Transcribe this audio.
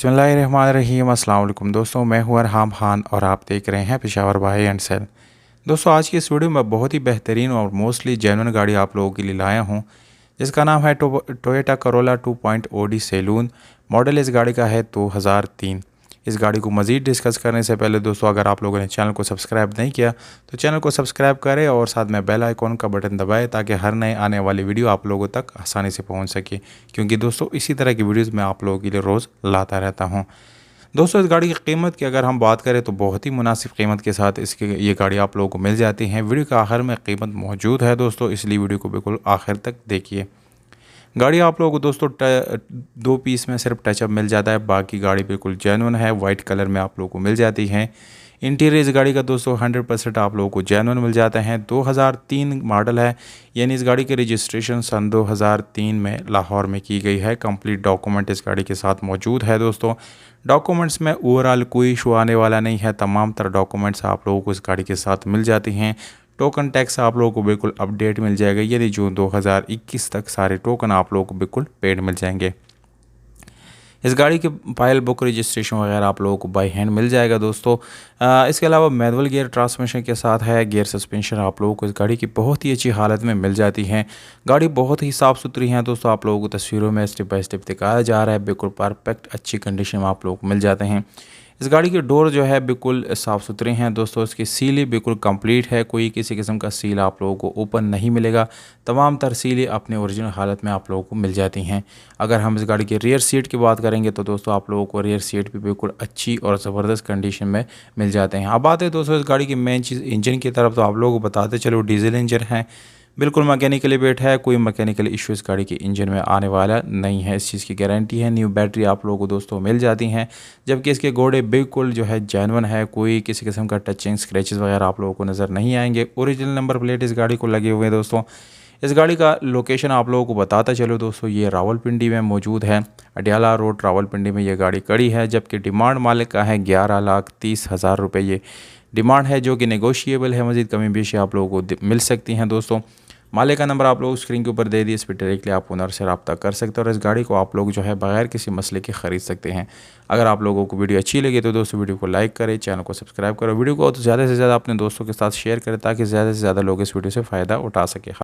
बिस्मिल्लाहिर्रहमानिर्रहीम। अस्सलाम वालेकुम दोस्तों, मैं हूं अरहाम खान और आप देख रहे हैं पेशावर बाय एंड सेल। दोस्तों, आज की इस वीडियो में बहुत ही बेहतरीन और मोस्टली जेन्युइन गाड़ी आप लोगों के लिए लाया हूं, जिसका नाम है Toyota Corolla 2.0 D saloon. Model इस गाड़ी का है 2003। इस गाड़ी को मज़ीद डिस्कस करने से पहले दोस्तों, अगर आप लोगों ने चैनल को सब्सक्राइब नहीं किया तो चैनल को सब्सक्राइब करें और साथ में बेल आइकॉन का बटन दबाएं ताकि हर नए आने वाली वीडियो आप लोगों तक आसानी से पहुंच सके, क्योंकि दोस्तों इसी तरह की वीडियोस मैं आप लोगों के लिए रोज़ लाता रहता हूं। दोस्तों, इस गाड़ी की कीमत की अगर हम बात करें तो बहुत ही मुनासिब कीमत के साथ इसकी ये गाड़ी आप लोगों को मिल जाती है। वीडियो के आखिर में कीमत मौजूद है दोस्तों, इसलिए वीडियो को बिल्कुल आखिर तक देखिए। गाड़ी आप लोगों को दोस्तों दो पीस में सिर्फ टचअप मिल जाता है, बाकी गाड़ी बिल्कुल जेन्युइन है। वाइट कलर में आप लोगों को मिल जाती है। इंटीरियर इस गाड़ी का दोस्तों 100% आप लोगों को जेन्युइन मिल जाता है। 2003 मॉडल है, यानी इस गाड़ी की रजिस्ट्रेशन सन 2003 में लाहौर में की गई है। कंप्लीट डॉक्यूमेंट इस गाड़ी के साथ मौजूद है दोस्तों। डॉक्यूमेंट्स में ओवरऑल कोई इशू आने वाला नहीं है। तमाम तरह डॉक्यूमेंट्स आप लोगों को इस गाड़ी के साथ मिल जाती हैं। टोकन टैक्स आप लोगों को बिल्कुल अपडेट मिल जाएगा, यानी जून 2021 तक सारे टोकन आप लोगों को बिल्कुल पेड मिल जाएंगे। इस गाड़ी के फाइल बुक रजिस्ट्रेशन वगैरह आप लोगों को बाई हैंड मिल जाएगा दोस्तों। इसके अलावा मैनुअल गियर ट्रांसमिशन के साथ है। गियर सस्पेंशन आप लोगों को इस गाड़ी की बहुत ही अच्छी हालत में मिल जाती है। गाड़ी बहुत ही साफ़ सुथरी है दोस्तों, आप लोगों को तस्वीरों में स्टेप बाय स्टेप दिखाया जा रहा है। बिल्कुल परफेक्ट अच्छी कंडीशन में आप लोगों को मिल जाते हैं। इस गाड़ी के डोर जो है बिल्कुल साफ़ सुथरे हैं दोस्तों। इसकी सील बिल्कुल कंप्लीट है, कोई किसी किस्म का सील आप लोगों को ओपन नहीं मिलेगा। तमाम तर सीलें अपने ओरिजिनल हालत में आप लोगों को मिल जाती हैं। अगर हम इस गाड़ी के रियर सीट की बात करेंगे तो दोस्तों आप लोगों को रियर सीट भी बिल्कुल अच्छी और ज़बरदस्त कंडीशन में मिल जाते हैं। अब आते हैं दोस्तों इस गाड़ी की मेन चीज़ इंजन की तरफ, तो आप लोगों को बताते चलो डीजल इंजन है, बिल्कुल मैकेनिकली बेट है। कोई मैकेनिकल इशू इस गाड़ी के इंजन में आने वाला नहीं है, इस चीज़ की गारंटी है। न्यू बैटरी आप लोगों को दोस्तों मिल जाती हैं, जबकि इसके घोड़े बिल्कुल जो है जेन्युइन है। कोई किसी किस्म का टचिंग स्क्रैचेस वगैरह आप लोगों को नज़र नहीं आएंगे। ओरिजिनल नंबर प्लेट इस गाड़ी को लगे हुए हैं दोस्तों। इस गाड़ी का लोकेशन आप लोगों को बताता चलो दोस्तों, ये रावलपिंडी में मौजूद है। अडियाला रोड रावलपिंडी में ये गाड़ी खड़ी है, जबकि डिमांड मालिक का है 11,30,000 रुपये ये डिमांड है, जो कि नेगोशिएबल है। मज़ीद कमी बेशी आप लोगों को मिल सकती हैं दोस्तों। मालिक का नंबर आप लोग स्क्रीन के ऊपर दे दिए, इस पर डायरेक्टली आप ओनर से रब्ता कर सकते हैं और इस गाड़ी को आप लोग जो है बगैर किसी मसले के ख़रीद सकते हैं। अगर आप लोगों को वीडियो अच्छी लगी तो दोस्तों वीडियो को लाइक करें, चैनल को सब्सक्राइब करो, वीडियो को तो ज़्यादा से ज़्यादा अपने दोस्तों के साथ शेयर करें ताकि ज़्यादा से ज़्यादा लोग इस वीडियो से फ़ायदा उठा सकें।